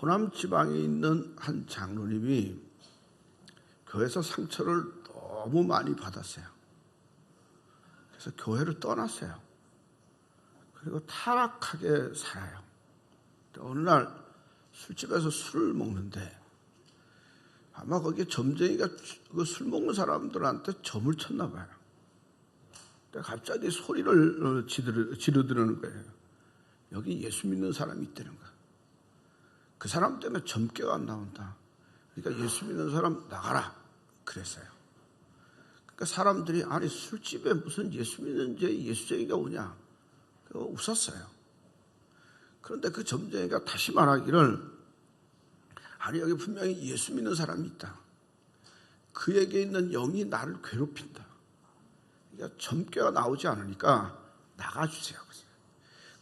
호남 지방에 있는 한 장로님이 교회에서 상처를 너무 많이 받았어요. 그래서 교회를 떠났어요. 그리고 타락하게 살아요. 어느 날 술집에서 술을 먹는데 아마 거기에 점쟁이가 그 술 먹는 사람들한테 점을 쳤나 봐요. 갑자기 소리를 지르드는 거예요. 여기 예수 믿는 사람이 있다는 거야. 그 사람 때문에 점괘가 안 나온다. 그러니까 예수 믿는 사람 나가라 그랬어요. 그러니까 사람들이 아니 술집에 무슨 예수 믿는 예수쟁이가 오냐 웃었어요. 그런데 그 점쟁이가 다시 말하기를 아니 여기 분명히 예수 믿는 사람이 있다. 그에게 있는 영이 나를 괴롭힌다. 그러니까 점괘가 나오지 않으니까 나가주세요.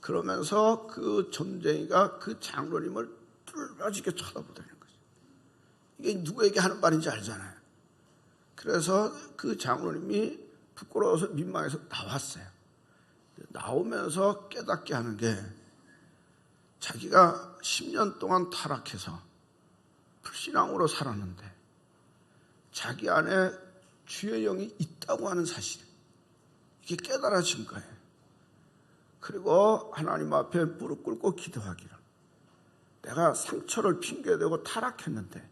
그러면서 그 점쟁이가 그 장로님을 뚫어지게 쳐다보더라는 거죠. 이게 누구에게 하는 말인지 알잖아요. 그래서 그 장로님이 부끄러워서 민망해서 나왔어요. 나오면서 깨닫게 하는 게 자기가 10년 동안 타락해서 불신앙으로 살았는데 자기 안에 주의 영이 있다고 하는 사실, 이게 깨달아진 거예요. 그리고 하나님 앞에 무릎 꿇고 기도하기를 내가 상처를 핑계대고 타락했는데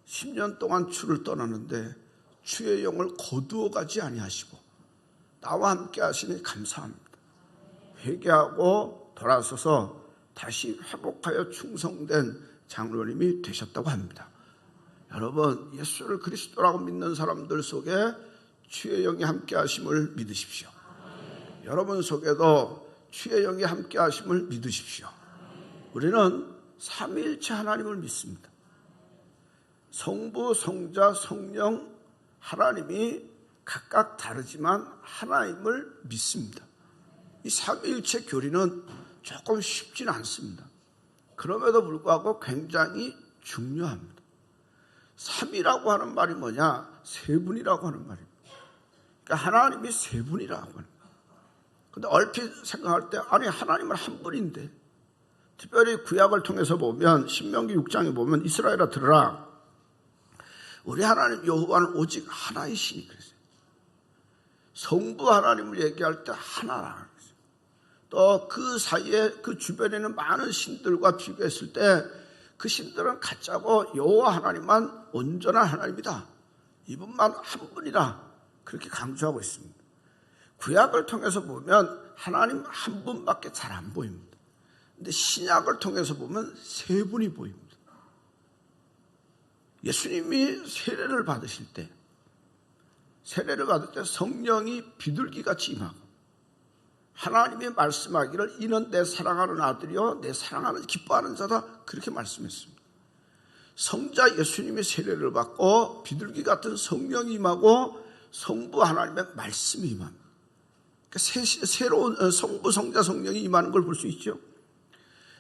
10년 동안 주를 떠났는데 주의 영을 거두어가지 아니하시고 나와 함께 하시니 감사합니다. 회개하고 돌아서서 다시 회복하여 충성된 장로님이 되셨다고 합니다. 여러분, 예수를 그리스도라고 믿는 사람들 속에 주의 영이 함께 하심을 믿으십시오. 여러분 속에도 주의 영이 함께 하심을 믿으십시오. 우리는 삼위일체 하나님을 믿습니다. 성부, 성자, 성령 하나님이 각각 다르지만 하나님을 믿습니다. 이 삼위일체 교리는 조금 쉽지는 않습니다. 그럼에도 불구하고 굉장히 중요합니다. 삼위라고 하는 말이 뭐냐? 세 분이라고 하는 말입니다. 그러니까 하나님이 세 분이라고 하는 거예요. 근데 얼핏 생각할 때 아니 하나님은 한 분인데, 특별히 구약을 통해서 보면 신명기 6장에 보면 이스라엘아 들으라, 우리 하나님 여호와는 오직 하나이시니 그랬어요. 성부 하나님을 얘기할 때 하나라. 또 그 사이에 그 주변에는 많은 신들과 비교했을 때 그 신들은 가짜고 여호와 하나님만 온전한 하나님이다. 이분만 한 분이다. 그렇게 강조하고 있습니다. 구약을 통해서 보면 하나님 한 분밖에 잘 안 보입니다. 근데 신약을 통해서 보면 세 분이 보입니다. 예수님이 세례를 받을 때 성령이 비둘기같이 임하고 하나님이 말씀하기를 이는 내 사랑하는 아들이요 내 사랑하는 기뻐하는 자다, 그렇게 말씀했습니다. 성자 예수님이 세례를 받고 비둘기 같은 성령이 임하고 성부 하나님의 말씀이 임합니다. 그러니까 새로운 성부, 성자, 성령이 임하는 걸 볼 수 있죠.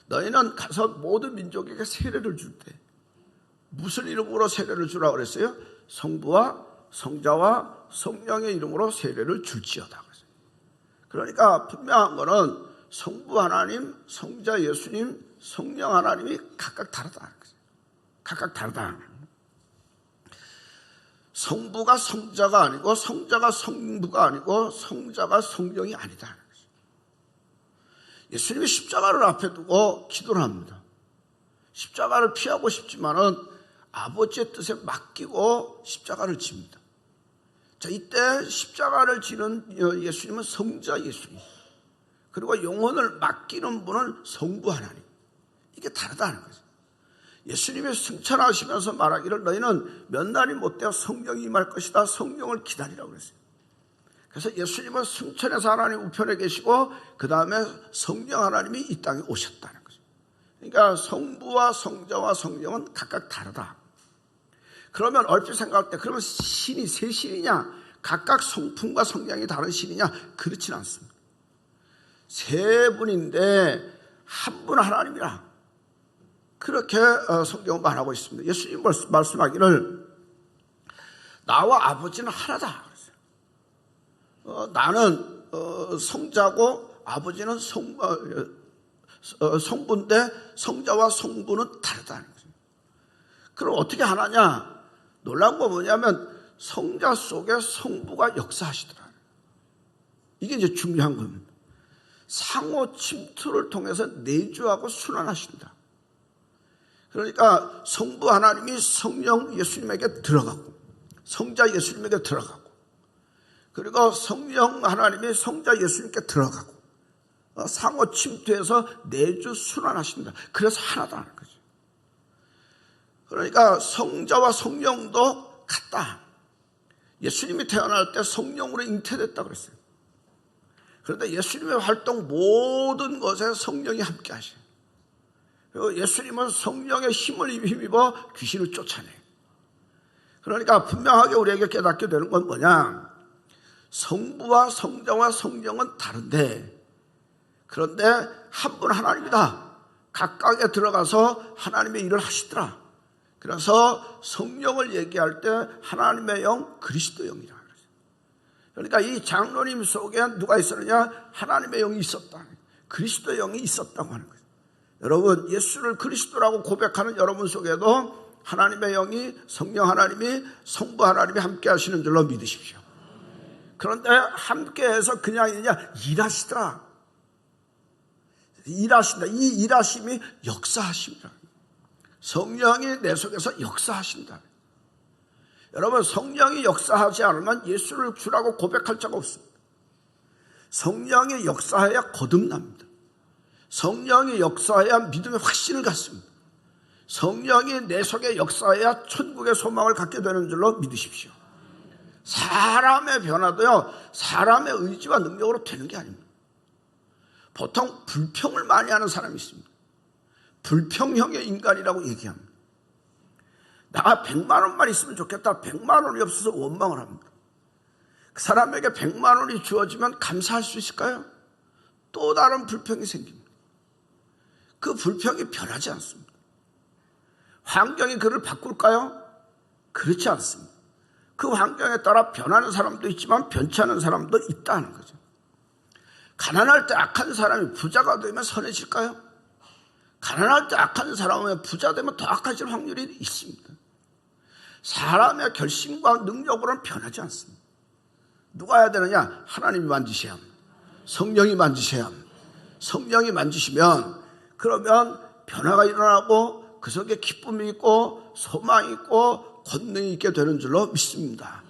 너희는 가서 모든 민족에게 세례를 줄 때 무슨 이름으로 세례를 주라고 그랬어요? 성부와 성자와 성령의 이름으로 세례를 줄지어다. 그러니까 분명한 거는 성부 하나님, 성자 예수님, 성령 하나님이 각각 다르다. 각각 다르다. 성부가 성자가 아니고 성자가 성부가 아니고 성자가 성령이 아니다. 예수님이 십자가를 앞에 두고 기도를 합니다. 십자가를 피하고 싶지만은 아버지의 뜻에 맡기고 십자가를 집니다. 자, 이때 십자가를 지는 예수님은 성자 예수님, 그리고 영혼을 맡기는 분은 성부 하나님. 이게 다르다는 거죠. 예수님이 승천하시면서 말하기를 너희는 몇 날이 못되어 성령이 임할 것이다. 성령을 기다리라고 그랬어요. 그래서 예수님은 승천해서 하나님 우편에 계시고 그 다음에 성령 하나님이 이 땅에 오셨다는 거죠. 그러니까 성부와 성자와 성령은 각각 다르다. 그러면 얼핏 생각할 때 그러면 신이 세 신이냐? 각각 성품과 성향이 다른 신이냐? 그렇진 않습니다. 세 분인데 한 분 하나님이라, 그렇게 성경은 말하고 있습니다. 예수님 말씀하기를 나와 아버지는 하나다. 나는 성자고 아버지는 성부인데 성자와 성부는 다르다는 거죠. 그럼 어떻게 하나냐? 놀라운 거 뭐냐면 성자 속에 성부가 역사하시더라. 이게 이제 중요한 겁니다. 상호 침투를 통해서 내주하고 순환하신다. 그러니까 성부 하나님이 성령 예수님에게 들어가고 성자 예수님에게 들어가고 그리고 성령 하나님이 성자 예수님께 들어가고 상호 침투해서 내주 순환하신다. 그래서 하나다는 거죠. 그러니까 성자와 성령도 같다. 예수님이 태어날 때 성령으로 잉태됐다 그랬어요. 그런데 예수님의 활동 모든 것에 성령이 함께 하셔요. 그리고 예수님은 성령의 힘을 힘입어 귀신을 쫓아내요. 그러니까 분명하게 우리에게 깨닫게 되는 건 뭐냐? 성부와 성자와 성령은 다른데 그런데 한 분 하나님이다. 각각에 들어가서 하나님의 일을 하시더라. 그래서 성령을 얘기할 때 하나님의 영, 그리스도 영이라. 그러니까 이 장로님 속에 누가 있었느냐? 하나님의 영이 있었다. 그리스도 영이 있었다고 하는 거예요. 여러분, 예수를 그리스도라고 고백하는 여러분 속에도 하나님의 영이, 성령 하나님이, 성부 하나님이 함께 하시는 줄로 믿으십시오. 그런데 함께해서 그냥이냐? 일하시더라. 일하신다. 이 일하심이 역사하십니다. 성령이 내 속에서 역사하신다. 여러분, 성령이 역사하지 않으면 예수를 주라고 고백할 자가 없습니다. 성령이 역사해야 거듭납니다. 성령이 역사해야 믿음의 확신을 갖습니다. 성령이 내 속에 역사해야 천국의 소망을 갖게 되는 줄로 믿으십시오. 사람의 변화도요, 사람의 의지와 능력으로 되는 게 아닙니다. 보통 불평을 많이 하는 사람이 있습니다. 불평형의 인간이라고 얘기합니다. 내가 100만 원만 있으면 좋겠다. 100만 원이 없어서 원망을 합니다. 그 사람에게 100만 원이 주어지면 감사할 수 있을까요? 또 다른 불평이 생깁니다. 그 불평이 변하지 않습니다. 환경이 그를 바꿀까요? 그렇지 않습니다. 그 환경에 따라 변하는 사람도 있지만 변치 않은 사람도 있다는 거죠. 가난할 때 악한 사람이 부자가 되면 선해질까요? 가난할 때 악한 사람은 부자 되면 더 악해질 확률이 있습니다. 사람의 결심과 능력으로는 변하지 않습니다. 누가 해야 되느냐? 하나님이 만지셔야 합니다. 성령이 만지셔야 합니다. 성령이 만지시면 그러면 변화가 일어나고 그 속에 기쁨이 있고 소망이 있고 권능이 있게 되는 줄로 믿습니다.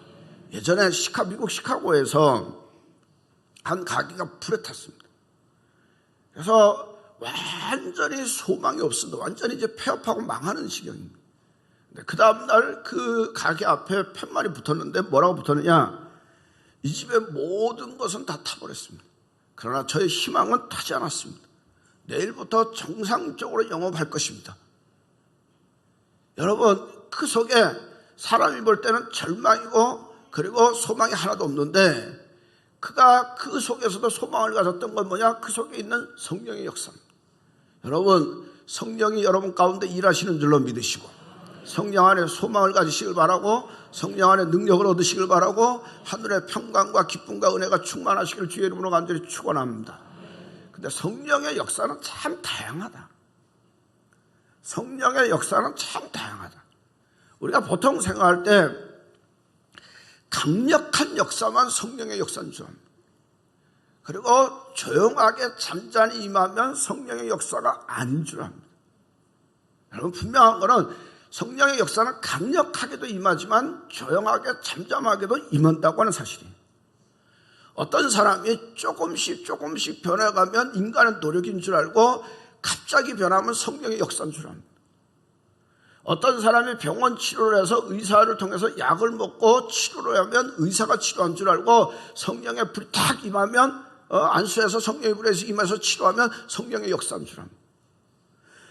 예전에 미국 시카고에서 한 가게가 불에 탔습니다. 그래서 완전히 소망이 없습니다. 완전히 이제 폐업하고 망하는 지경입니다. 그 다음날 그 가게 앞에 팻말이 붙었는데 뭐라고 붙었느냐? 이 집의 모든 것은 다 타버렸습니다. 그러나 저의 희망은 타지 않았습니다. 내일부터 정상적으로 영업할 것입니다. 여러분, 그 속에 사람이 볼 때는 절망이고 그리고 소망이 하나도 없는데 그가 그 속에서도 소망을 가졌던 건 뭐냐? 그 속에 있는 성령의 역사입니다. 여러분, 성령이 여러분 가운데 일하시는 줄로 믿으시고 성령 안에 소망을 가지시길 바라고 성령 안에 능력을 얻으시길 바라고 하늘의 평강과 기쁨과 은혜가 충만하시길 주의 이름으로 간절히 축원합니다. 근데 성령의 역사는 참 다양하다. 성령의 역사는 참 다양하다. 우리가 보통 생각할 때 강력한 역사만 성령의 역사인 줄 압니다. 그리고 조용하게 잠잠히 임하면 성령의 역사가 아닌 줄 압니다. 여러분, 분명한 것은 성령의 역사는 강력하게도 임하지만 조용하게 잠잠하게도 임한다고 하는 사실이에요. 어떤 사람이 조금씩 변해가면 인간의 노력인 줄 알고 갑자기 변하면 성령의 역사인 줄 압니다. 어떤 사람이 병원 치료를 해서 의사를 통해서 약을 먹고 치료를 하면 의사가 치료한 줄 알고 성령의 불이 탁 임하면 안수해서 성령의 불에서 임해서 치료하면 성령의 역사인 줄 압니다.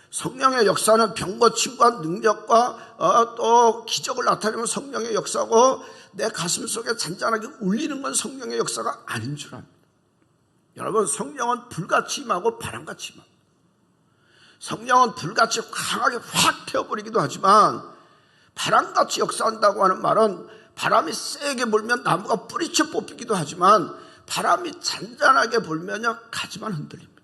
성령의 역사는 병 고침과 능력과 또 기적을 나타내면 성령의 역사고 내 가슴 속에 잔잔하게 울리는 건 성령의 역사가 아닌 줄 압니다. 여러분, 성령은 불같이 임하고 바람같이 임합니다. 성령은 불같이 강하게 확 태워버리기도 하지만 바람같이 역사한다고 하는 말은 바람이 세게 불면 나무가 뿌리쳐 뽑히기도 하지만 바람이 잔잔하게 불면요 가지만 흔들립니다.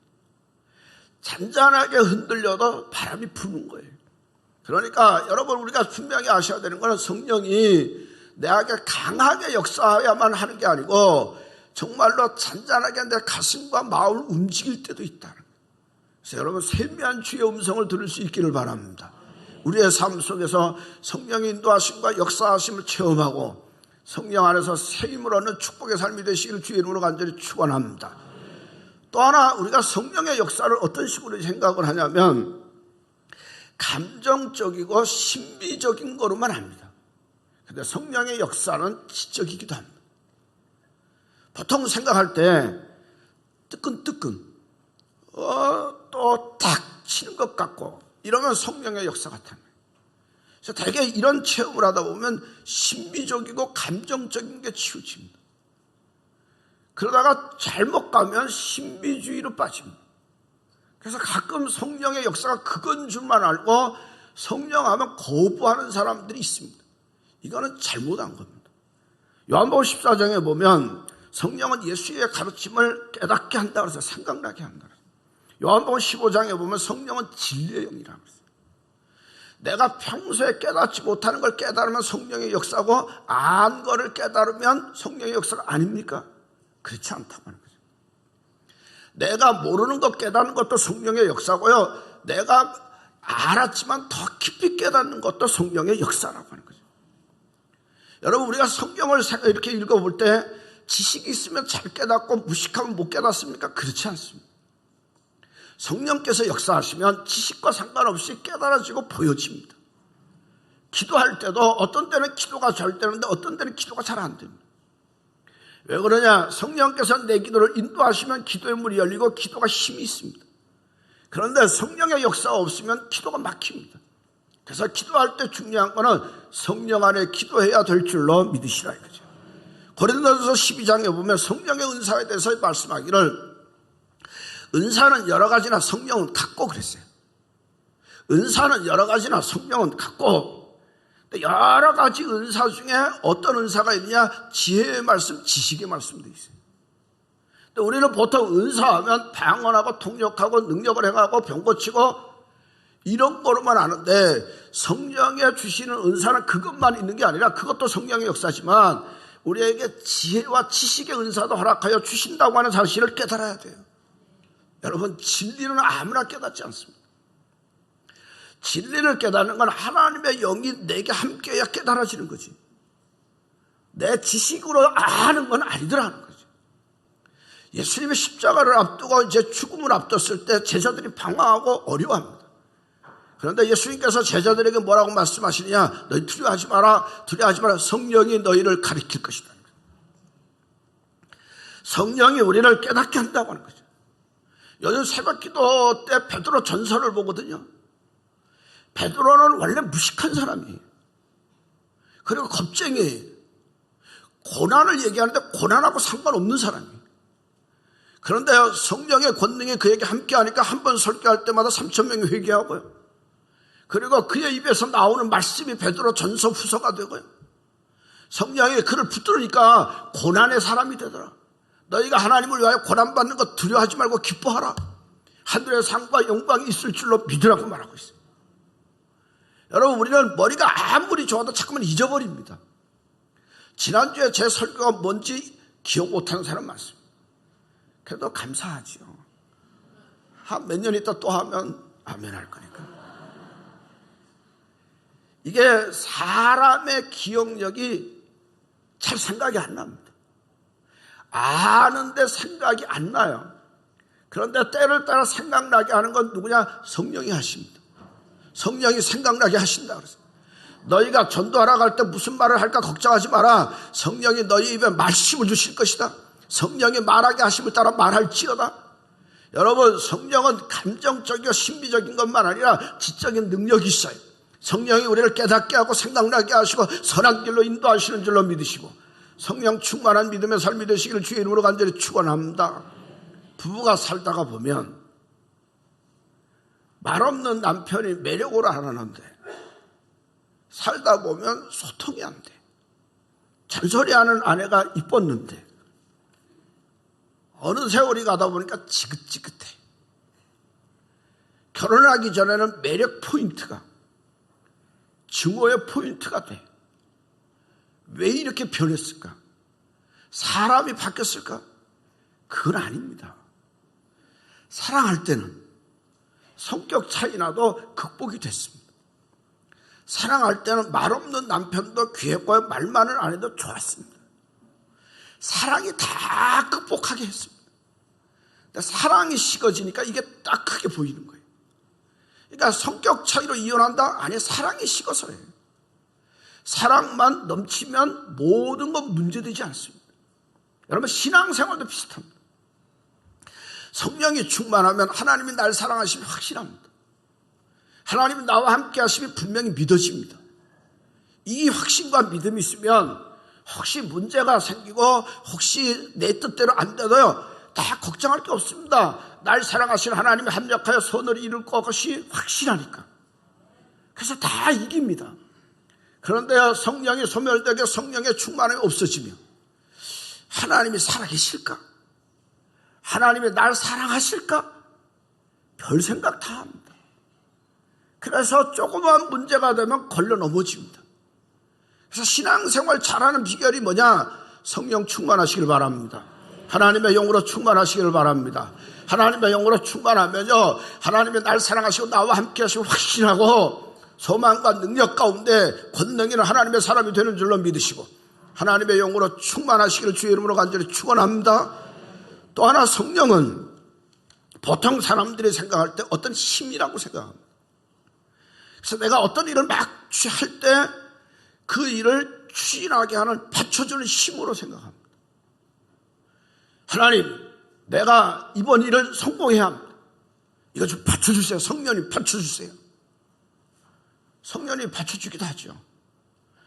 잔잔하게 흔들려도 바람이 부는 거예요. 그러니까 여러분, 우리가 분명히 아셔야 되는 것은 성령이 내에게 강하게 역사해야만 하는 게 아니고 정말로 잔잔하게 내 가슴과 마음을 움직일 때도 있다는 거예요. 그래서 여러분, 세미한 주의 음성을 들을 수 있기를 바랍니다. 우리의 삶 속에서 성령의 인도하심과 역사하심을 체험하고 성령 안에서 새 힘을 얻는 축복의 삶이 되시기를 주의 이름으로 간절히 축원합니다. 또 하나, 우리가 성령의 역사를 어떤 식으로 생각을 하냐면 감정적이고 신비적인 거로만 합니다. 그런데 성령의 역사는 지적이기도 합니다. 보통 생각할 때 뜨끈뜨끈 또 탁 치는 것 같고 이러면 성령의 역사 같아요. 그래서 대개 이런 체험을 하다 보면 신비적이고 감정적인 게 치우칩니다. 그러다가 잘못 가면 신비주의로 빠집니다. 그래서 가끔 성령의 역사가 그건 줄만 알고 성령하면 거부하는 사람들이 있습니다. 이거는 잘못한 겁니다. 요한복음 14장에 보면 성령은 예수의 가르침을 깨닫게 한다고 해서 생각나게 한다. 요한복음 15장에 보면 성령은 진리의 영이라고 했어요. 내가 평소에 깨닫지 못하는 걸 깨달으면 성령의 역사고 안 거를 깨달으면 성령의 역사가 아닙니까? 그렇지 않다고 하는 거죠. 내가 모르는 것 깨닫는 것도 성령의 역사고요. 내가 알았지만 더 깊이 깨닫는 것도 성령의 역사라고 하는 거죠. 여러분, 우리가 성경을 이렇게 읽어볼 때 지식이 있으면 잘 깨닫고 무식하면 못 깨닫습니까? 그렇지 않습니다. 성령께서 역사하시면 지식과 상관없이 깨달아지고 보여집니다. 기도할 때도 어떤 때는 기도가 잘 되는데 어떤 때는 기도가 잘 안 됩니다. 왜 그러냐? 성령께서 내 기도를 인도하시면 기도의 문이 열리고 기도가 힘이 있습니다. 그런데 성령의 역사가 없으면 기도가 막힙니다. 그래서 기도할 때 중요한 거는 성령 안에 기도해야 될 줄로 믿으시라 이거죠. 고린도전서 12장에 보면 성령의 은사에 대해서 말씀하기를 은사는 여러 가지나 성령은 같고 그랬어요. 은사는 여러 가지나 성령은 같고 여러 가지 은사 중에 어떤 은사가 있느냐? 지혜의 말씀, 지식의 말씀도 있어요. 우리는 보통 은사하면 방언하고 통역하고 능력을 행하고 병 고치고 이런 거로만 아는데 성령에 주시는 은사는 그것만 있는 게 아니라 그것도 성령의 역사지만 우리에게 지혜와 지식의 은사도 허락하여 주신다고 하는 사실을 깨달아야 돼요. 여러분, 진리는 아무나 깨닫지 않습니다. 진리를 깨닫는 건 하나님의 영이 내게 함께해야 깨달아지는 거지. 내 지식으로 아는 건 아니더라는 거죠. 예수님이 십자가를 앞두고 이제 죽음을 앞뒀을 때 제자들이 방황하고 어려워합니다. 그런데 예수님께서 제자들에게 뭐라고 말씀하시느냐? 너희 두려워하지 마라. 두려워하지 마라. 성령이 너희를 가리킬 것이다. 성령이 우리를 깨닫게 한다고 하는 거죠. 요즘 새벽기도 때 베드로 전설을 보거든요. 베드로는 원래 무식한 사람이에요. 그리고 겁쟁이에요. 고난을 얘기하는데 고난하고 상관없는 사람이에요. 그런데 성령의 권능이 그에게 함께하니까 한 번 설교할 때마다 3,000명이 회개하고요. 그리고 그의 입에서 나오는 말씀이 베드로 전서 후서가 되고요. 성령이 그를 붙들으니까 고난의 사람이 되더라. 너희가 하나님을 위하여 고난받는 것 두려워하지 말고 기뻐하라. 하늘의 상과 영광이 있을 줄로 믿으라고 말하고 있어요. 여러분, 우리는 머리가 아무리 좋아도 자꾸만 잊어버립니다. 지난주에 제 설교가 뭔지 기억 못하는 사람 많습니다. 그래도 감사하죠. 한 몇 년 있다 또 하면 아멘 할 거니까. 이게 사람의 기억력이 잘 생각이 안 납니다. 아는데 생각이 안 나요. 그런데 때를 따라 생각나게 하는 건 누구냐? 성령이 하십니다. 성령이 생각나게 하신다 그랬어요. 너희가 전도하러 갈 때 무슨 말을 할까 걱정하지 마라. 성령이 너희 입에 말씀을 주실 것이다. 성령이 말하게 하심을 따라 말할지어다. 여러분, 성령은 감정적이고 신비적인 것만 아니라 지적인 능력이 있어요. 성령이 우리를 깨닫게 하고 생각나게 하시고 선한 길로 인도하시는 줄로 믿으시고 성령 충만한 믿음의 삶이 되시기를 주의 이름으로 간절히 축원합니다. 부부가 살다가 보면 말없는 남편이 매력으로 하는데 살다 보면 소통이 안 돼. 잔소리하는 아내가 이뻤는데 어느 세월이 가다 보니까 지긋지긋해. 결혼하기 전에는 매력 포인트가, 증오의 포인트가 돼. 왜 이렇게 변했을까? 사람이 바뀌었을까? 그건 아닙니다. 사랑할 때는 성격 차이 나도 극복이 됐습니다. 사랑할 때는 말없는 남편도 귀했고요, 말만을 안 해도 좋았습니다. 사랑이 다 극복하게 했습니다. 근데 사랑이 식어지니까 이게 딱 크게 보이는 거예요. 그러니까 성격 차이로 이혼한다? 아니, 사랑이 식어서예요. 사랑만 넘치면 모든 건 문제되지 않습니다. 여러분, 신앙생활도 비슷합니다. 성령이 충만하면 하나님이 날 사랑하시면 확신합니다. 하나님이 나와 함께 하시면 분명히 믿어집니다. 이 확신과 믿음이 있으면 혹시 문제가 생기고 혹시 내 뜻대로 안 돼도요, 다 걱정할 게 없습니다. 날 사랑하시는 하나님이 합력하여 선을 이룰 것이 확실하니까. 그래서 다 이깁니다. 그런데 성령이 소멸되게 성령의 충만함이 없어지면 하나님이 살아계실까? 하나님이 날 사랑하실까? 별 생각 다 합니다. 그래서 조그만 문제가 되면 걸려 넘어집니다. 그래서 신앙생활 잘하는 비결이 뭐냐? 성령 충만하시길 바랍니다. 하나님의 영으로 충만하시길 바랍니다. 하나님의 영으로 충만하면요, 하나님이 날 사랑하시고 나와 함께 하시고 확신하고 소망과 능력 가운데 권능 있는 하나님의 사람이 되는 줄로 믿으시고 하나님의 영으로 충만하시기를 주의 이름으로 간절히 축원합니다. 또 하나, 성령은 보통 사람들이 생각할 때 어떤 힘이라고 생각합니다. 그래서 내가 어떤 일을 막 할 때 그 일을 추진하게 하는 받쳐주는 힘으로 생각합니다. 하나님, 내가 이번 일을 성공해야 합니다. 이거 좀 받쳐주세요. 성령님 받쳐주세요. 성령이 받쳐주기도 하죠.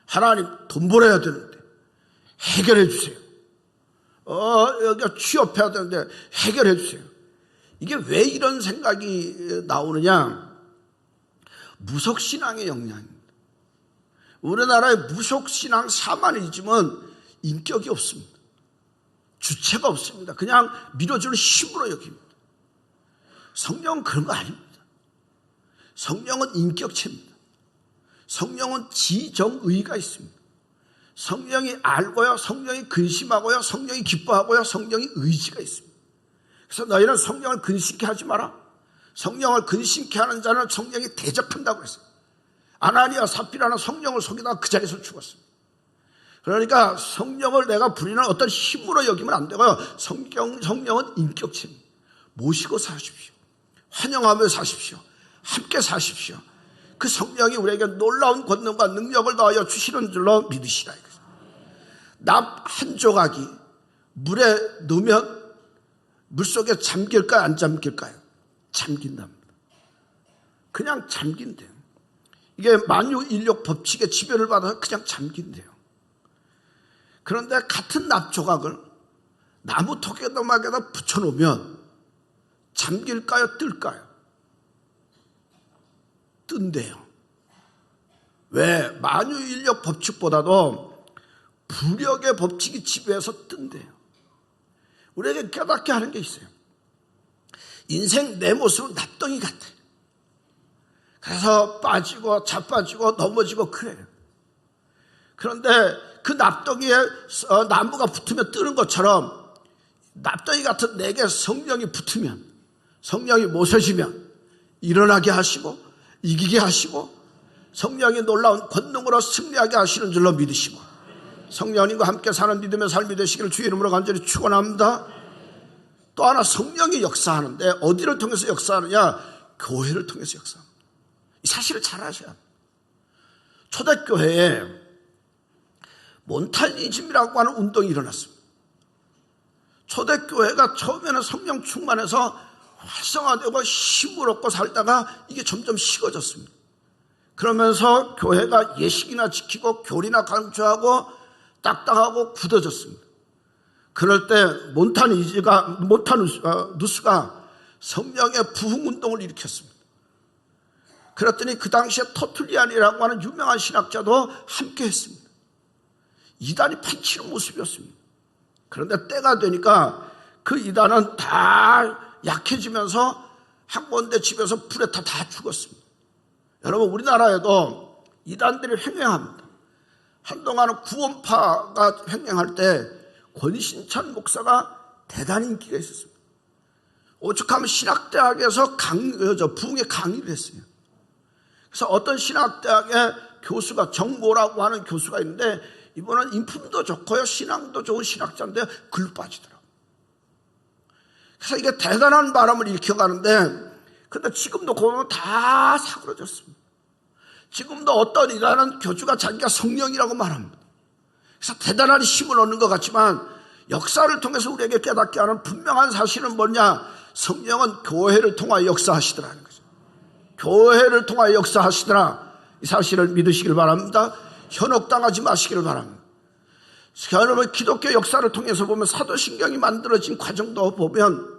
하나님, 돈 벌어야 되는데 해결해 주세요. 여기가 취업해야 되는데 해결해 주세요. 이게 왜 이런 생각이 나오느냐? 무속신앙의 영향입니다. 우리나라의 무속신앙 샤머니즘은 인격이 없습니다. 주체가 없습니다. 그냥 밀어주는 힘으로 여깁니다. 성령은 그런 거 아닙니다. 성령은 인격체입니다. 성령은 지정의가 있습니다. 성령이 알고요, 성령이 근심하고요, 성령이 기뻐하고요, 성령이 의지가 있습니다. 그래서 너희는 성령을 근심케 하지 마라. 성령을 근심케 하는 자는 성령이 대적한다고 했어요. 아나니아 삽비라는 성령을 속이다가 그 자리에서 죽었습니다. 그러니까 성령을 내가 부리는 어떤 힘으로 여기면 안 되고요. 성령은 인격체입니다. 모시고 사십시오. 환영하며 사십시오. 함께 사십시오. 그 성령이 우리에게 놀라운 권능과 능력을 더하여 주시는 줄로 믿으시라. 납 한 조각이 물에 넣으면 물속에 잠길까요? 안 잠길까요? 잠긴답니다. 그냥 잠긴대요. 이게 만유인력 법칙의 지배를 받아서 그냥 잠긴대요. 그런데 같은 납 조각을 나무 토개도막에다 붙여놓으면 잠길까요? 뜰까요? 뜬대요. 왜? 만유인력 법칙보다도 부력의 법칙이 지배해서 뜬대요. 우리에게 깨닫게 하는 게 있어요. 인생 내 모습은 납덩이 같아요. 그래서 빠지고 자빠지고 넘어지고 그래요. 그런데 그 납덩이에 나무가 붙으면 뜨는 것처럼 납덩이 같은 내게 성령이 붙으면, 성령이 모셔지면 일어나게 하시고 이기게 하시고 성령이 놀라운 권능으로 승리하게 하시는 줄로 믿으시고 성령님과 함께 사는 믿음의 삶이 되시기를 주의 이름으로 간절히 축원합니다. 또 하나, 성령이 역사하는데 어디를 통해서 역사하느냐? 교회를 통해서 역사합니다. 이 사실을 잘 아셔야 합니다. 초대교회에 몬타니즘이라고 하는 운동이 일어났습니다. 초대교회가 처음에는 성령 충만해서 활성화되고 힘을 얻고 살다가 이게 점점 식어졌습니다. 그러면서 교회가 예식이나 지키고 교리나 강조하고 딱딱하고 굳어졌습니다. 그럴 때 몬타누스가 성령의 부흥운동을 일으켰습니다. 그랬더니 그 당시에 터툴리안이라고 하는 유명한 신학자도 함께 했습니다. 이단이 판치는 모습이었습니다. 그런데 때가 되니까 그 이단은 다 약해지면서 한 군데 집에서 불에 다 죽었습니다. 여러분, 우리나라에도 이단들이 횡행합니다. 한동안은 구원파가 횡행할 때 권신찬 목사가 대단히 인기가 있었습니다. 오죽하면 신학대학에서 부흥의 강의를 했어요. 그래서 어떤 신학대학의 교수가 정모라고 하는 교수가 있는데, 이분은 인품도 좋고요, 신앙도 좋은 신학자인데 글로 빠지더라고요. 그래서 이게 대단한 바람을 일으켜가는데, 근데 지금도 보면 다 사그러졌습니다. 지금도 어떤 이라는 교주가 자기가 성령이라고 말합니다. 그래서 대단한 힘을 얻는 것 같지만, 역사를 통해서 우리에게 깨닫게 하는 분명한 사실은 뭐냐? 성령은 교회를 통하여 역사하시더라는 거죠. 교회를 통하여 역사하시더라. 이 사실을 믿으시길 바랍니다. 현혹당하지 마시기를 바랍니다. 여러분, 기독교 역사를 통해서 보면 사도신경이 만들어진 과정도 보면,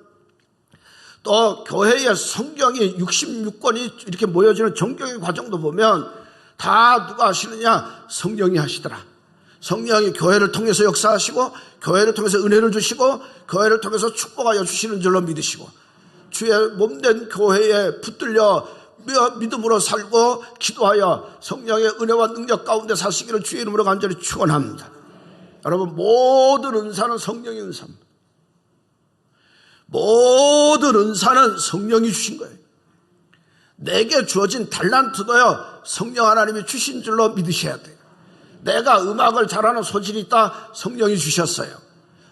또 교회의 성경이 66권이 이렇게 모여지는 정경의 과정도 보면 다 누가 하시느냐? 성령이 하시더라. 성령이 교회를 통해서 역사하시고, 교회를 통해서 은혜를 주시고, 교회를 통해서 축복하여 주시는 줄로 믿으시고, 주의 몸된 교회에 붙들려 믿음으로 살고 기도하여 성령의 은혜와 능력 가운데 사시기를 주의 이름으로 간절히 축원합니다. 여러분, 모든 은사는 성령의 은사입니다. 모든 은사는 성령이 주신 거예요. 내게 주어진 달란트도요, 성령 하나님이 주신 줄로 믿으셔야 돼요. 내가 음악을 잘하는 소질이 있다, 성령이 주셨어요.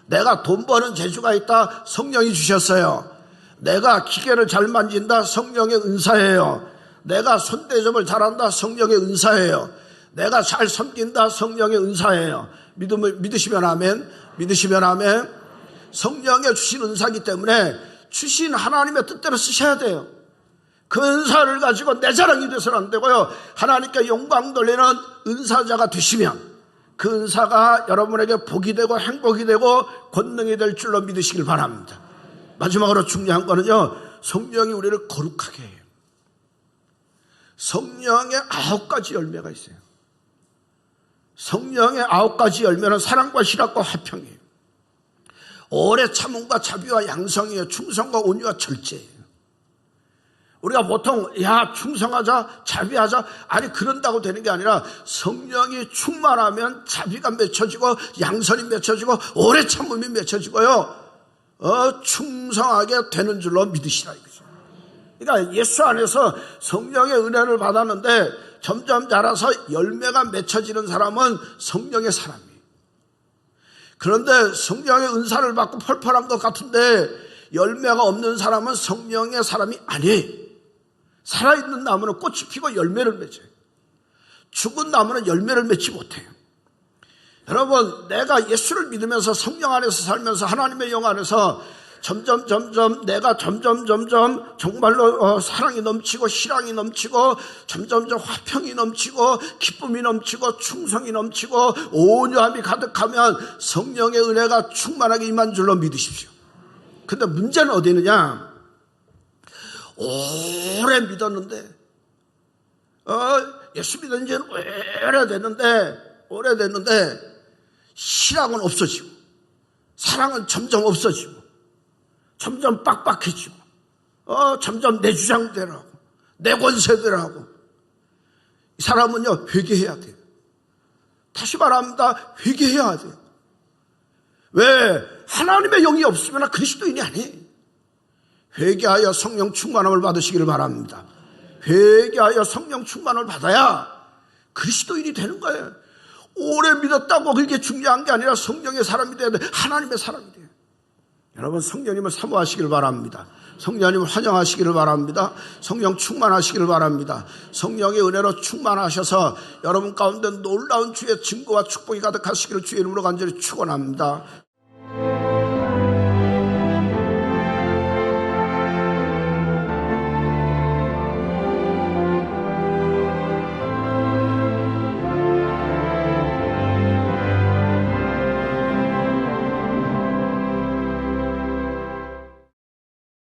내가 돈 버는 재주가 있다, 성령이 주셨어요. 내가 기계를 잘 만진다, 성령의 은사예요. 내가 손대접을 잘한다, 성령의 은사예요. 내가 잘 섬긴다, 성령의 은사예요. 믿으시면 아멘. 믿으시면 아멘. 성령의 주신 은사이기 때문에 주신 하나님의 뜻대로 쓰셔야 돼요. 그 은사를 가지고 내 자랑이 돼서는 안 되고요, 하나님께 영광 돌리는 은사자가 되시면 그 은사가 여러분에게 복이 되고 행복이 되고 권능이 될 줄로 믿으시길 바랍니다. 마지막으로 중요한 거는요, 성령이 우리를 거룩하게 해요. 성령의 9가지 열매가 있어요. 성령의 9가지 열매는 사랑과 희락과 화평이에요. 오래 참음과 자비와 양성이에요. 충성과 온유와 절제예요. 우리가 보통 충성하자, 자비하자, 아니 그런다고 되는 게 아니라 성령이 충만하면 자비가 맺혀지고 양선이 맺혀지고 오래 참음이 맺혀지고요, 충성하게 되는 줄로 믿으시라 이거죠. 그러니까 예수 안에서 성령의 은혜를 받았는데 점점 자라서 열매가 맺혀지는 사람은 성령의 사람이에요. 그런데 성령의 은사를 받고 펄펄한 것 같은데 열매가 없는 사람은 성령의 사람이 아니에요. 살아있는 나무는 꽃이 피고 열매를 맺어요. 죽은 나무는 열매를 맺지 못해요. 여러분, 내가 예수를 믿으면서 성령 안에서 살면서 하나님의 영 안에서 점점 내가 점점 정말로 사랑이 넘치고 희랑이 넘치고 점점 화평이 넘치고 기쁨이 넘치고 충성이 넘치고 온유함이 가득하면 성령의 은혜가 충만하게 임한 줄로 믿으십시오. 근데 문제는 어디 있느냐? 오래 믿었는데, 예수 믿은 지는 오래됐는데 희락은 없어지고 사랑은 점점 없어지고 점점 빡빡해지고 점점 내 주장대로 하고 내 권세대로 하고, 이 사람은요 회개해야 돼요. 다시 말합니다. 회개해야 돼요. 왜? 하나님의 영이 없으면 그리스도인이 아니에요. 회개하여 성령 충만함을 받으시기를 바랍니다. 회개하여 성령 충만을 받아야 그리스도인이 되는 거예요. 오래 믿었다고 그게 중요한 게 아니라 성령의 사람이 돼야 돼. 하나님의 사람이 돼요. 여러분, 성령님을 사모하시기를 바랍니다. 성령님을 환영하시기를 바랍니다. 성령 충만하시기를 바랍니다. 성령의 은혜로 충만하셔서 여러분 가운데 놀라운 주의 증거와 축복이 가득하시기를 주의 이름으로 간절히 축원합니다.